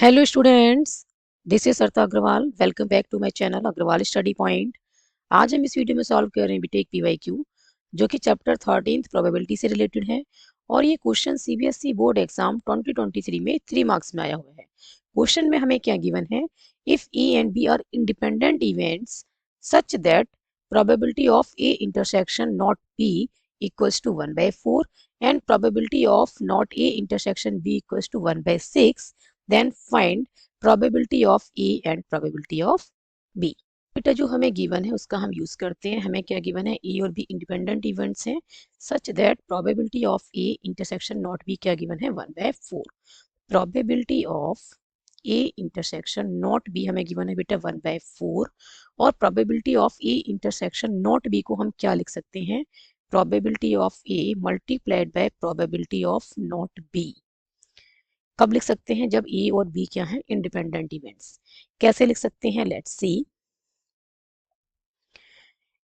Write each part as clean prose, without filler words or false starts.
Hello students, this is Sarita Agrawal. Welcome back to my channel Agrawal study point. आज हम इस video में सॉल्व कर रहे हैं बीटेक पीवाईक्यू, जो कि चैप्टर 13 प्रोबेबिलिटी से रिलेटेड है। और ये क्वेश्चन सीबीएसई बोर्ड एग्जाम 2023 में 3 मार्क्स में आया हुआ है। क्वेश्चन में हमें क्या गिवन है, if A and B are independent events such that probability of A intersection not B equals to 1/4 and probability of not A intersection B equals to 1/6, then find probability of A and probability of B। बेटा जो हमें given है उसका हम use करते हैं। हमें क्या गिवन है, ए और बी इंडिपेंडेंट इवेंट्स हैं सच that probability of A intersection not B क्या गिवन है 1/4। Probability of A intersection not B हमें गिवन है बेटा 1/4 और probability of A intersection not B को हम क्या लिख सकते हैं, probability of A multiplied by probability of not B. कब लिख सकते हैं, जब ए और बी क्या है, इंडिपेंडेंट इवेंट्स। कैसे लिख सकते हैं, लेट्स सी।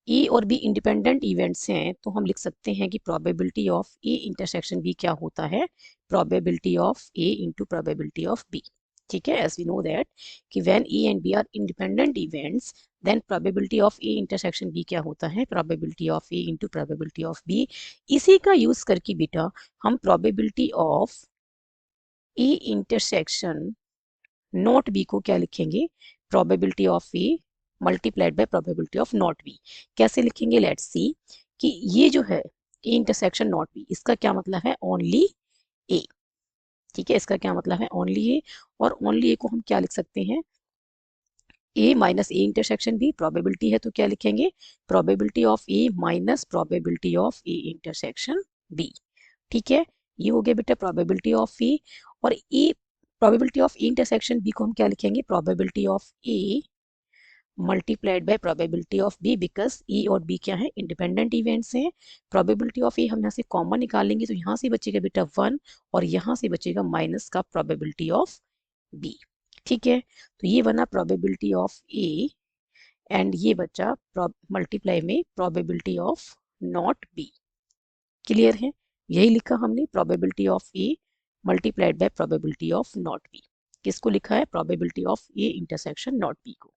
ए और बी इंडिपेंडेंट इवेंट्स हैं तो हम लिख सकते हैं कि probability of A intersection B क्या होता है, probability of A into probability of B. ठीक है, एज वी नो दैट कि when A and B are independent events then probability of A intersection B क्या होता है, probability of A into probability of B. इसी का use करके बेटा हम probability of A intersection not B को क्या लिखेंगे, probability of A multiplied by probability of not B. कैसे लिखेंगे, लेट्स सी कि ये जो है ए इंटरसेक्शन नॉट बी, इसका क्या मतलब है, ओनली ए। ठीक है, इसका क्या मतलब है, ओनली ए। और ओनली ए को हम क्या लिख सकते हैं, A minus A intersection B. Probability है तो क्या लिखेंगे, probability of A minus probability of A intersection B. ठीक है, ये हो गया बेटा प्रोबेबिलिटी ऑफ ए। और A probability of A intersection B को हम क्या लिखेंगे, probability of A multiplied by probability of B, because A और बी क्या है, इंडिपेंडेंट इवेंट्स हैं। प्रोबेबिलिटी ऑफ ए हम यहाँ से कॉमन निकालेंगे तो यहाँ से बचेगा बेटा 1 और यहाँ से बचेगा माइनस का प्रोबेबिलिटी ऑफ बी। ठीक है, तो ये बना प्रोबेबिलिटी ऑफ ए एंड ये बचा मल्टीप्लाई में probability of not B. Clear है, यही लिखा हमने, probability of A multiplied by probability of not B. किसको लिखा है, probability of A intersection not B को।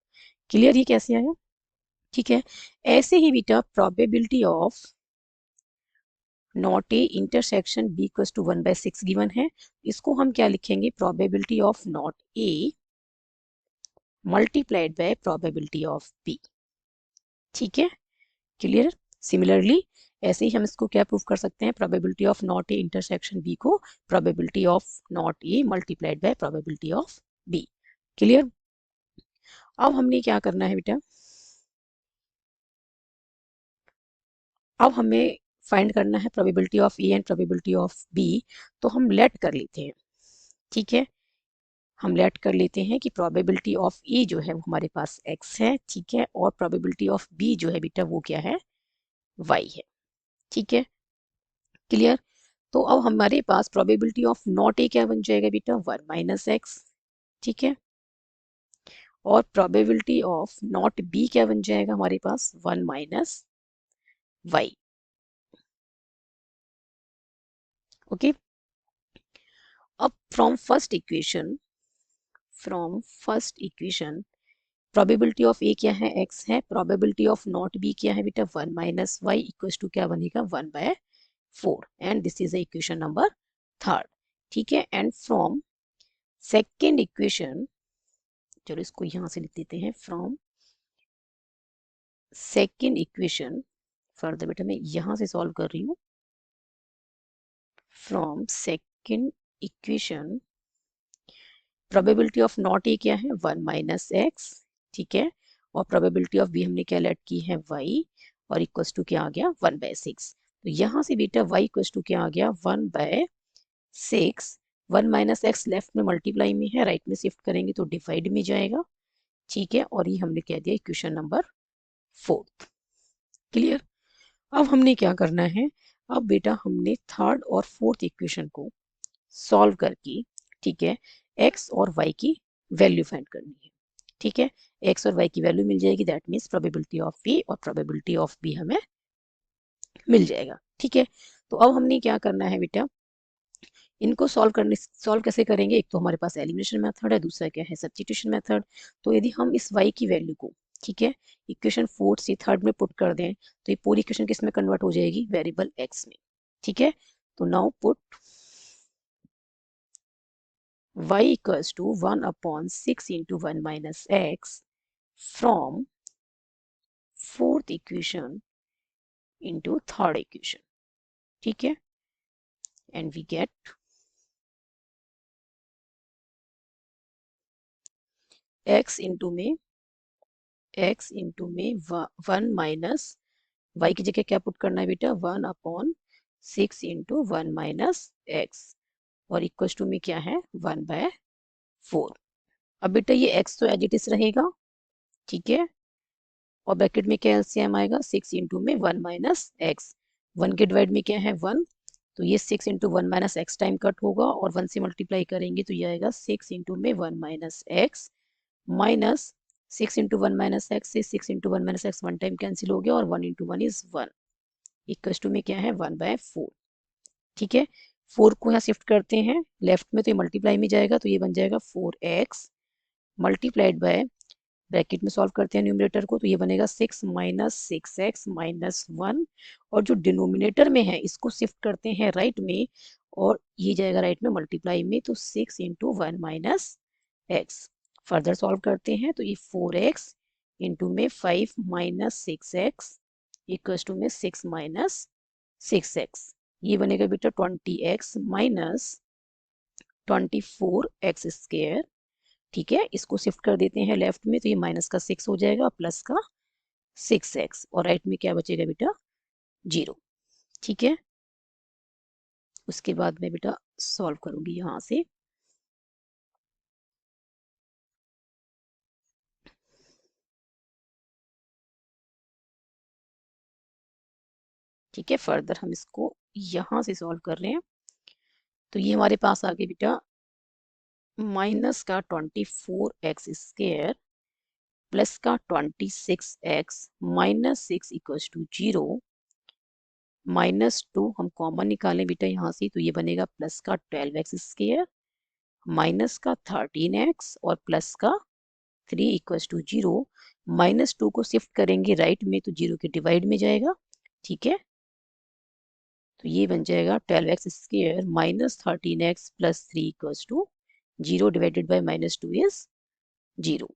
क्लियर, ये कैसे आया। ठीक है, ऐसे ही बेटा probability of not A intersection B equals to 1/6 given है। इसको हम क्या लिखेंगे, probability of not A multiplied by probability of B. ठीक है, क्लियर। सिमिलरली ऐसे ही हम इसको क्या प्रूव कर सकते हैं, probability of not A intersection B को probability of not A multiplied by probability of B. Clear. अब हमने क्या करना है बेटा, अब हमें फाइंड करना है probability of A and probability of B. तो हम लेट कर लेते हैं। ठीक है, हम लेट कर लेते हैं कि प्रोबेबिलिटी ऑफ ए जो है वो हमारे पास x है। ठीक है, और प्रोबेबिलिटी ऑफ बी जो है बेटा वो क्या है, y है। ठीक है, क्लियर। तो अब हमारे पास प्रोबेबिलिटी ऑफ नॉट ए क्या बन जाएगा बेटा, 1 - x। ठीक है, और प्रोबेबिलिटी ऑफ नॉट बी क्या बन जाएगा हमारे पास, 1 - y। ओके, अब from first equation probability of A क्या है, x है। प्रोबेबिलिटी ऑफ नॉट बी क्या है बेटा, 1 - y इक्वल्स टू क्या बनेगा, 1/4। And this is equation number 3। ठीक है, एंड फ्रॉम सेकेंड इक्वेशन, चलो इसको यहां से लिख देते हैं, फ्रॉम सेकेंड इक्वेशन फर्दर बेटा मैं यहां से सॉल्व कर रही हूँ। From second equation probability of not ए क्या है, 1 - x। ठीक है, और प्रोबेबिलिटी ऑफ बी हमने क्या लेट की है, y, और इक्वल्स टू क्या आ गया, 1/6। तो यहाँ से बेटा y इक्वल्स टू क्या आ गया, 1/6। 1 - x लेफ्ट में मल्टीप्लाई में है, राइट में शिफ्ट करेंगे तो डिवाइड में जाएगा। ठीक है, और ये हमने कह दिया इक्वेशन नंबर 4। क्लियर। अब हमने क्या करना है, अब बेटा हमने थर्ड और फोर्थ इक्वेशन को सॉल्व करके, ठीक है, x और y की वैल्यू फाइंड करनी है। ठीक है, x और y की वैल्यू मिल जाएगी, that means probability of A और प्रोबेबिलिटी ऑफ बी हमें मिल जाएगा। ठीक है, तो अब हमने क्या करना है बेटा, इनको सॉल्व कैसे करेंगे? एक तो हमारे पास एलिमिनेशन मेथड है, दूसरा क्या है? Substitution method. तो यदि हम इस y की वैल्यू को, ठीक है, इक्वेशन 4 से 3 में पुट कर दें तो ये पूरी इक्वेशन किस में कन्वर्ट हो जाएगी? वेरिएबल x में। ठीक है, तो now put y equals to 1/6 into 1 minus x from fourth equation into third equation. ठीक है, and we get x into में 1 माइनस y की जगह क्या पुट करना है बेटा? 1/6 इंटू 1 माइनस एक्स और इक्वल टू में क्या है? 1/4। अब बेटा ये x तो एज इट इज रहेगा, ठीक है, और ब्रैकेट में क्या एलसीएम आएगा? 6 इंटू में 1 माइनस एक्स, 1 के डिवाइड में क्या है? 1, तो ये 6 into 1 minus x time cut होगा और 1 से मल्टीप्लाई करेंगे तो ये आएगा 6 इंटू में 1 minus x minus 6 into 1 minus x से 6 into 1 minus x 1 time cancel हो गया और 1 इंटू 1 इज 1 इक्वल टू में क्या है? 1/4। ठीक है, 4 को यहाँ शिफ्ट करते हैं लेफ्ट में तो ये मल्टीप्लाई में जाएगा तो ये बन जाएगा 4x मल्टीप्लाइड बाय, ब्रैकेट में सॉल्व करते हैं न्यूमरेटर को तो ये बनेगा 6 माइनस 6x माइनस 1 और जो डिनोमिनेटर में है इसको शिफ्ट करते हैं राइट में और ये जाएगा राइट में मल्टीप्लाई में तो 6 into 1 minus x. Further solve करते हैं तो ये 4x इंटू में 5 माइनस 6x इक्वल्स टू में 6 माइनस 6x, ये बनेगा बेटा 20x माइनस 24x स्क्वायर। ठीक है, इसको शिफ्ट कर देते हैं लेफ्ट में तो ये माइनस का 6 हो जाएगा प्लस का 6x और राइट में क्या बचेगा बेटा? 0। ठीक है, उसके बाद मैं बेटा सॉल्व करूंगी यहाँ से। ठीक है, फर्दर हम इसको यहाँ से सॉल्व कर रहे हैं तो ये हमारे पास आ गया बेटा माइनस का 24x स्क्वायर प्लस का 26x माइनस 6 इक्वल्स टू 0 -2 हम कॉमन निकालें बेटा यहाँ से तो ये बनेगा प्लस का 12x स्क्वायर माइनस का 13x और प्लस का 3 इक्वल्स टू 0। -2 को शिफ्ट करेंगे राइट में तो 0 के डिवाइड में जाएगा। ठीक है, तो ये बन जाएगा 12x square minus 13x plus 3 equals to 0 divided by -2 is 0।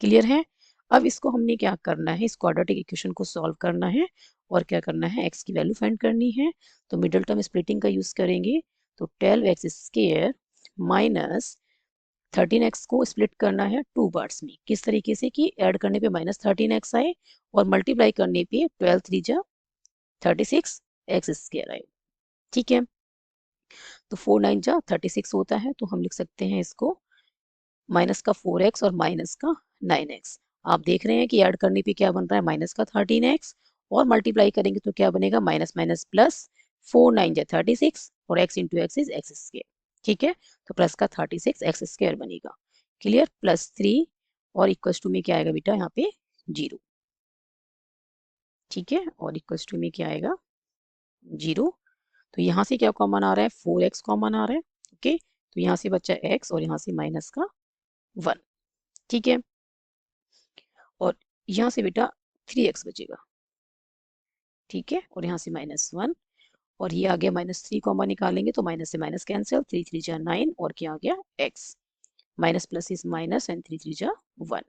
Clear है? अब इसको हमने क्या करना है? इस क्वाड्रेटिक इक्वेशन को सॉल्व करना है और क्या करना है? x की वैल्यू फाइंड करनी है तो मिडल टर्म स्प्लिटिंग का यूज करेंगे तो 12x स्क्वायर माइनस 13x को स्प्लिट करना है 2 पार्ट्स में। किस तरीके से कि ऐड करने पे -13x आए और मल्टीप्लाई करने पे 12 3 जा 36 x स्क्वायर आए। ठीक है, तो 4 9 जा 36 होता है तो हम लिख सकते हैं इसको माइनस का 4x और माइनस का 9x। आप देख रहे हैं कि ऐड करने पे क्या बन रहा है? माइनस का 13x और मल्टीप्लाई करेंगे तो क्या बनेगा? माइनस माइनस प्लस, 4 9 जा 36 और x into x is x square. ठीक है, तो प्लस का 36 एक्स स्क्वायर बनेगा। क्लियर? +3 और इक्वल्स टू में क्या आएगा बेटा? यहाँ पे 0। ठीक है, और इक्वल्स टू में क्या आएगा? 0। तो यहाँ से क्या कॉमन आ रहा है? 4x कॉमन आ रहा है। ओके, तो यहाँ से बच्चा x और यहाँ से माइनस का 1। ठीक है, और यहाँ से बेटा 3x बचेगा। ठीक है, और यहाँ से -1 और ये आ गया -3 कॉमन निकालेंगे तो माइनस से माइनस कैंसिल, 3 3 जा 9 और क्या आ गया? x। Minus plus is minus and 3 3 जा 1।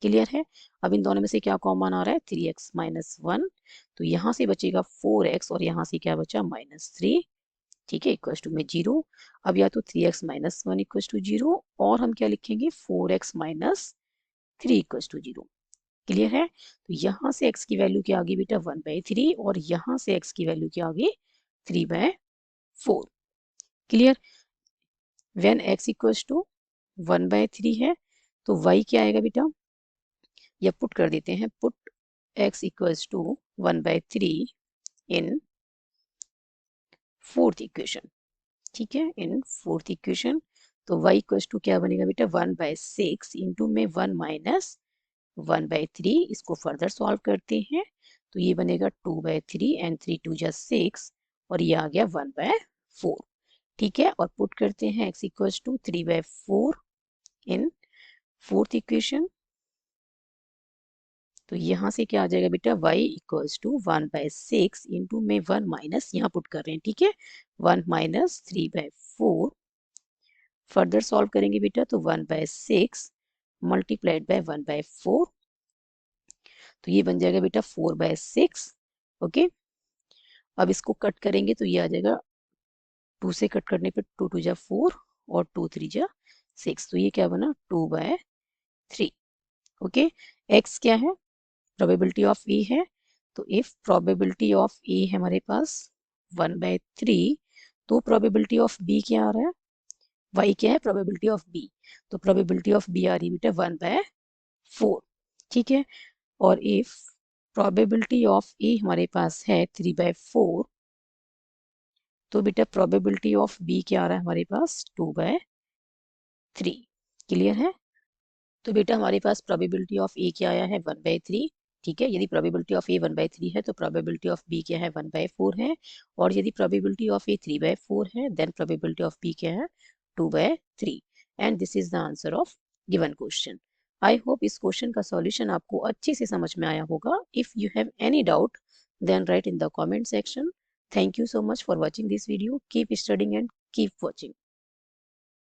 क्लियर है? अब इन दोनों में से क्या कॉमन आ रहा है? 3x -1, तो यहाँ से बचेगा 4x और यहाँ से क्या बचा? -3। ठीक है, इक्वल्स टू में 0। अब या तो 3x -1 इक्वल्स टू 0 और हम क्या लिखेंगे? 4x -3 equals to 0। क्लियर है? तो यहाँ से x की वैल्यू क्या आ गई बेटा? 1/3 और यहाँ से x की वैल्यू क्या आ गई? 3/4। Clear? When x equals to 1/3 है तो y क्या आएगा बेटा? या पुट कर देते हैं, put x equals to 1/3 in fourth equation. ठीक है, इन फोर्थ इक्वेशन तो y इक्वल्स टू क्या बनेगा बेटा? 1/6 इंटू में 1 माइनस 1/3। इसको फर्दर सॉल्व करते हैं तो ये बनेगा 2/3 एंड 3 2 जा 6 और ये आ गया 1/4। ठीक है, और पुट करते हैं x equals to 3/4 in fourth equation. तो यहाँ से क्या आ जाएगा बेटा, y इक्वल्स टू 1/6 इंटू में 1 माइनस यहाँ पुट कर रहे हैं, ठीक है, 1 माइनस 3/4। फर्दर सॉल्व करेंगे बेटा तो 1/6 मल्टीप्लाइड बाय 1/4, तो ये बन जाएगा बेटा 4/6। ओके, अब इसको कट करेंगे तो ये आ जाएगा, 2 से कट करने पे 2 2 जा 4 और 2 3 जा 6, तो ये क्या बना 2/3। ओके, x क्या है, प्रोबेबिलिटी ऑफ ए है, तो इफ प्रोबेबिलिटी ऑफ ए है हमारे पास 1/3, तो प्रोबेबिलिटी ऑफ बी क्या आ रहा है, y क्या है, प्रोबेबिलिटी ऑफ बी, तो प्रोबेबिलिटी ऑफ बी आ रही है बेटा 1/4। ठीक है, और इफ प्रोबेबिलिटी ऑफ ए हमारे पास है 3/4, तो बेटा प्रोबेबिलिटी ऑफ बी क्या आ रहा है हमारे पास 2/3। क्लियर है, तो बेटा हमारे पास प्रोबेबिलिटी ऑफ ए क्या आया है 1/3। ठीक है, यदि प्रोबेबिलिटी ऑफ ए 1/3 है तो प्रोबेबिलिटी ऑफ बी क्या है 1/4 है, और यदि प्रोबेबिलिटी ऑफ ए 3/4 है देन प्रोबेबिलिटी ऑफ बी क्या है 2/3। And this is the answer of given question. I hope इस क्वेश्चन का सॉल्यूशन आपको अच्छे से समझ में आया होगा। If you have any doubt then write in the comment section. Thank you so much for watching this video. Keep studying and keep watching.